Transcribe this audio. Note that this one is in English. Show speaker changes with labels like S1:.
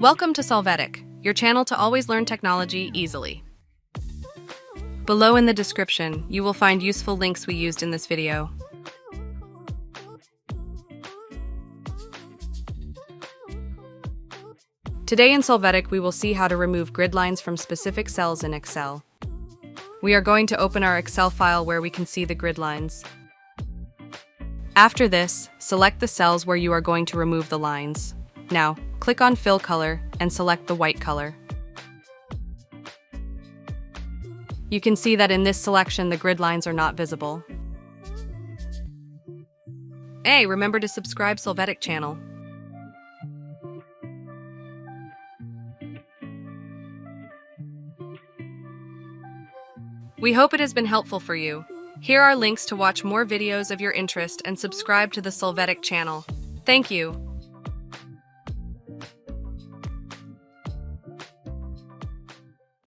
S1: Welcome to Solvetic, your channel to always learn technology easily. Below in the description, you will find useful links we used in this video. Today in Solvetic, we will see how to remove grid lines from specific cells in Excel. We are going to open our Excel file where we can see the grid lines. After this, select the cells where you are going to remove the lines. Now, click on Fill Color and select the white color. You can see that in this selection, the grid lines are not visible. Hey, remember to subscribe Solvetic channel. We hope it has been helpful for you. Here are links to watch more videos of your interest and subscribe to the Solvetic channel. Thank you.